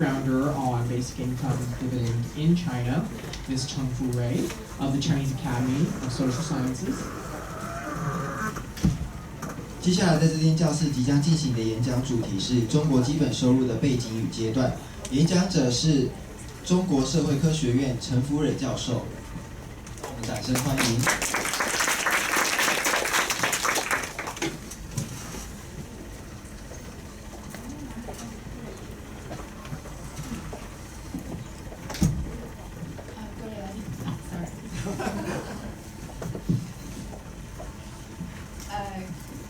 founder on basic income dividend in China, Ms. Cheng Furui of the Chinese Academy of Social Sciences. 接下来在这间教室即将进行的演讲主题是中国基本收入的背景与阶段。演讲者是中国社会科学院陈福蕊教授，我们掌声欢迎。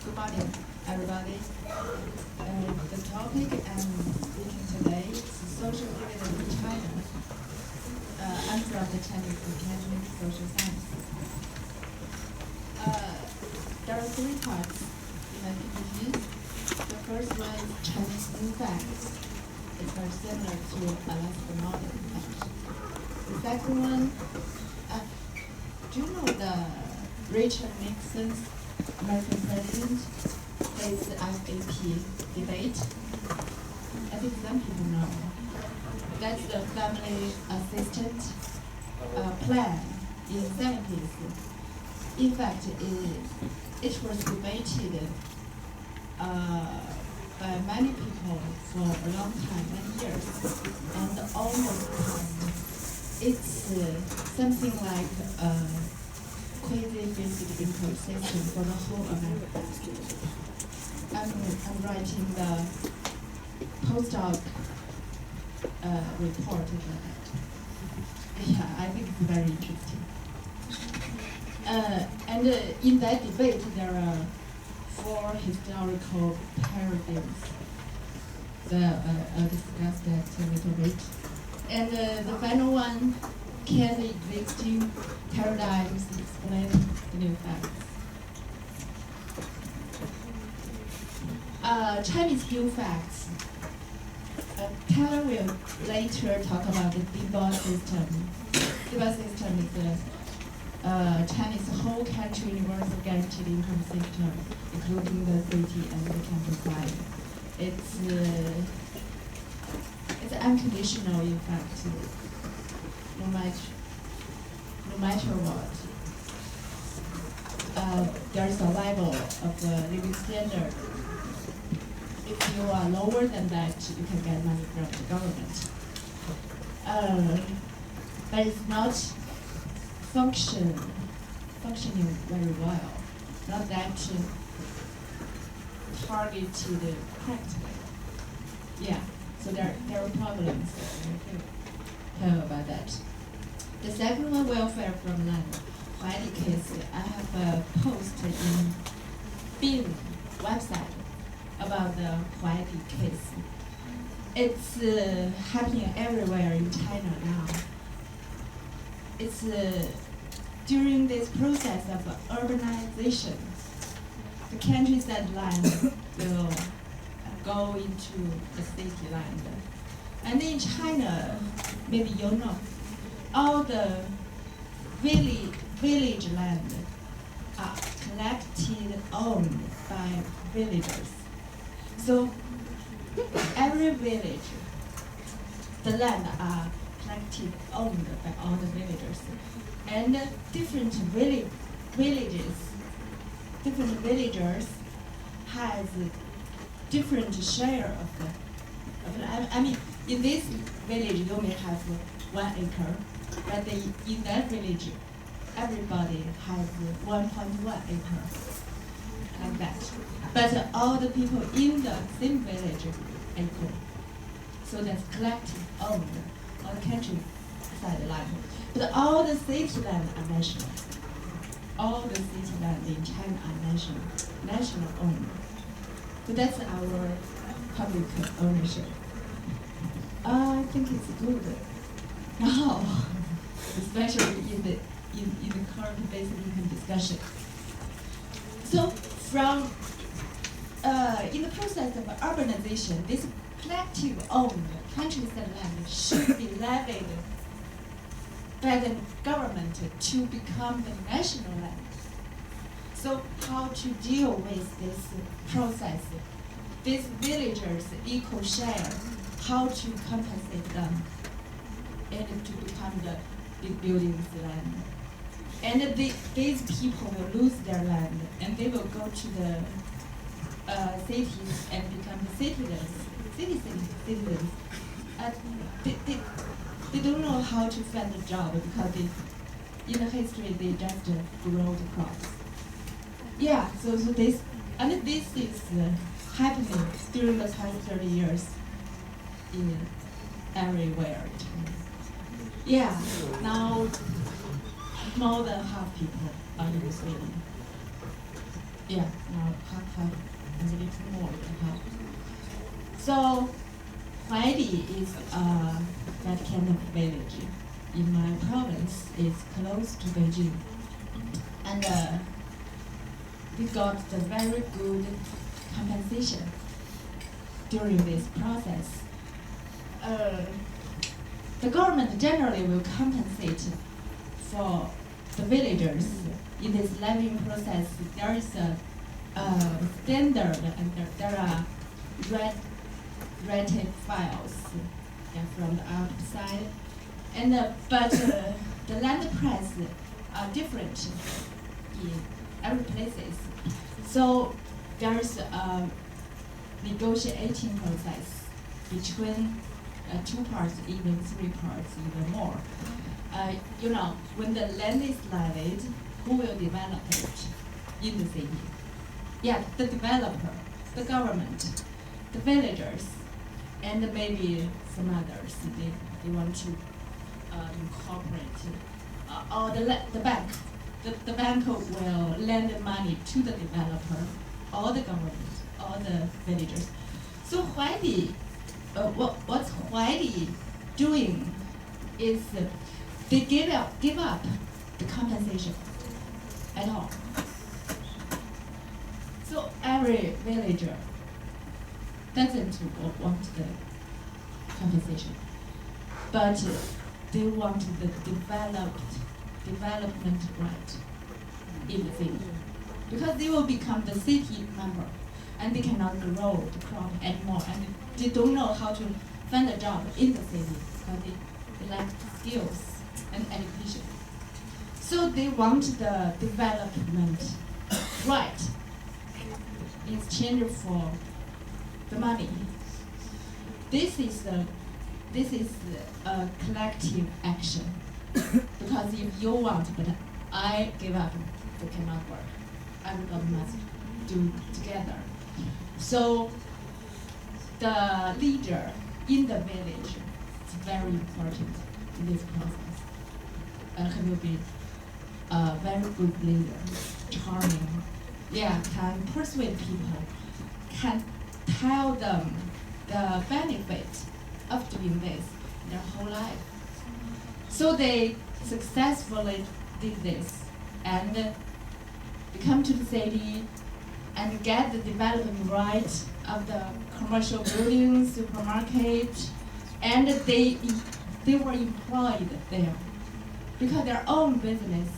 Good morning, everybody. The topic I'm speaking today is social dividend in China. I'm from the Chinese Academy of Social Science. There are three parts in my PPT. The first one is Chinese new facts. It's very similar to Alaska model fact. The second one, do you know the Richard Nixon's American president is the FAP debate? I think some people know. That's the family assistant plan in the 70s. In fact, it was debated by many people for a long time, many years, and almost passed. It's something like quasi-basic income system for the whole America. I'm writing the postdoc report about that. Yeah, I think it's very interesting. And in that debate, there are four historical paradigms. So I'll discuss that a little bit. And the final one, can the existing paradigms explain the new facts? Chinese new facts. Taylor will later talk about the dividend system. Dividend system is a Chinese whole country universal guaranteed income system, including the city and the countryside. It's unconditional, in fact. No matter what, there's survival of the living standard. If you are lower than that, you can get money from the government. But it's not functioning very well. Not that targeted practically. Yeah, so there are problems about that. The second one, welfare from land. Huaidi case, I have a post in BIM website about the Huaidi case. It's happening everywhere in China now. It's during this process of urbanization, the countryside land will go into the city land. And in China, maybe you know, all the village land are collected, owned by villagers. So every village, the land are collected, owned by all the villagers. And different villagers has different share of the I mean, in this village you may have 1 acre, but in that village everybody has 1.1 acre, like that. But all the people in the same village are equal. So that's collective owned on the countryside land. But all the city land are national. All the city land in China are national owned. So that's our public ownership. I think it's good now, especially in the current basic income discussion. So from in the process of urbanization, this collective owned countryside land should be levied by the government to become the national land. So how to deal with this process? These villagers equal share how to compensate them and to become the big buildings land. And these people will lose their land, and they will go to the cities and become the citizens. And they don't know how to find a job because in the history they just grow the crops. Yeah, so this is happening during the past 30 years in everywhere. Yeah, now more than half people are in Sweden. Yeah, now half and a little more than half. So Huaidi is that kind of village in my province. It's close to Beijing, and we got the very good compensation during this process. The government generally will compensate for the villagers in this living process. There is a standard, and there are rated files from the outside, and but the land price are different in every places. So there is a negotiating process between two parts, even three parts, even more. When the land is levied, who will develop it in the city? Yeah, the developer, the government, the villagers, and maybe some others. They want to incorporate, or the bank. The bank will lend money to the developer, or the government, or the villagers. So Huaidi, what's Huaidi doing is they give up the compensation at all. So every villager doesn't want the compensation, but they want the development right in the city, because they will become the city member, and they cannot grow the crop anymore, and they don't know how to find a job in the city because they lack skills and education. So they want the development right in exchange for the money. This is a collective action. Because if you want, but I give up, it cannot work. Everybody must do together. So the leader in the village is very important in this process. He will be a very good leader, charming. Yeah, can persuade people, can tell them the benefit of doing this their whole life. So they successfully did this, and they come to the city and get the development right of the commercial buildings, supermarket, and they were employed there because their own business,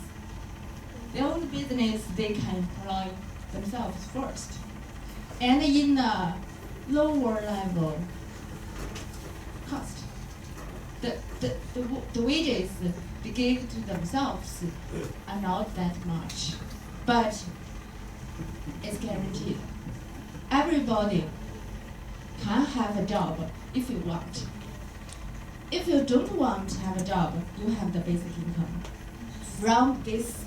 they can employ themselves first. And in a lower level cost, the wages they give to themselves are not that much, but it's guaranteed. Everybody can have a job if you want. If you don't want to have a job, you have the basic income. From this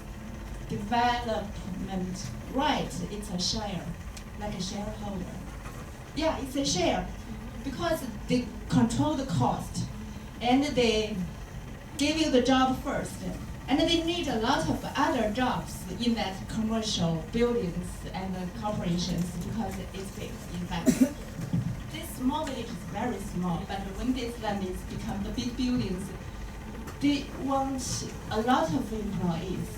development right, it's a share, like a shareholder. Yeah, it's a share because they control the cost and they give you the job first. And they need a lot of other jobs in that commercial buildings and corporations because it's big, in fact. This small village is very small, but when this land is become the big buildings, they want a lot of employees.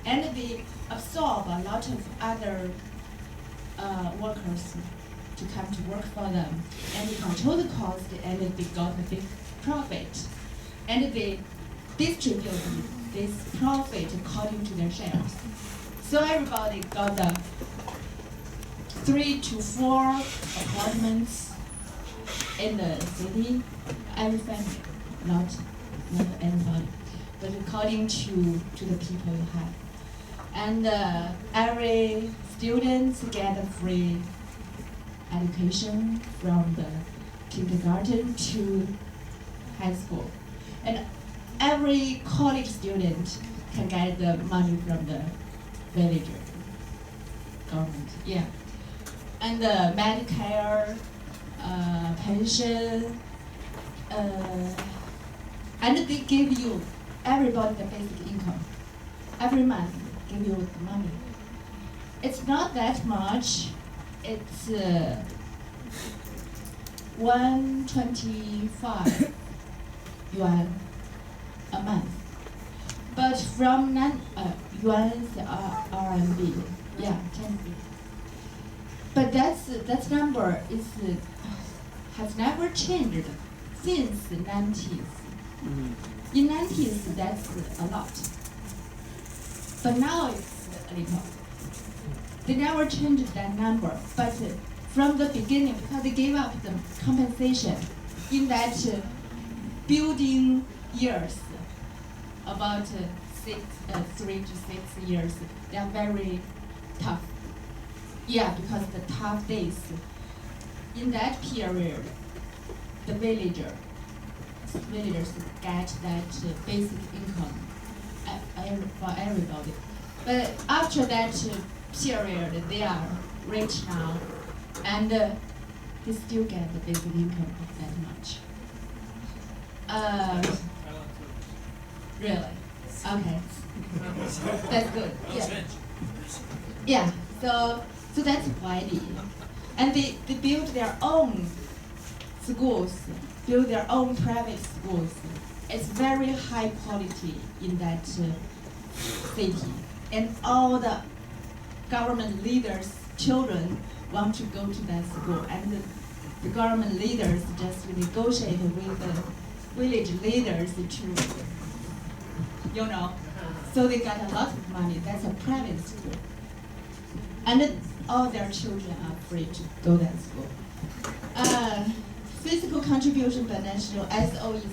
And they absorb a lot of other workers to come to work for them. And they control the cost, and they got a big profit. And they distribute this profit according to their shares. So everybody got the 3 to 4 apartments in the city, every family, not everybody, but according to the people you have. And every student get a free education from the kindergarten to high school. And every college student can get the money from the villager government. Yeah. And the Medicare, pension, and they give you everybody the basic income. Every month give you the money. It's not that much. It's 125 yuan a month. But from yuan RMB, yeah, 10. But that number is has never changed since the 90s. In 90s, that's a lot. But now it's a little. They never changed that number. But from the beginning, because they gave up the compensation in that building years, about 3 to 6 years, they are very tough. Yeah, because the tough days. In that period, the villagers get that basic income for everybody. But after that period, they are rich now, and they still get the basic income that much. Really? Okay. That's good. Yeah. Yeah. So that's widely. And they build their own schools, build their own private schools. It's very high quality in that city. And all the government leaders' children want to go to that school. And the government leaders just negotiate with the village leaders to, so they got a lot of money. That's a private school. And all their children are free to go to that school. Physical contribution by national SO is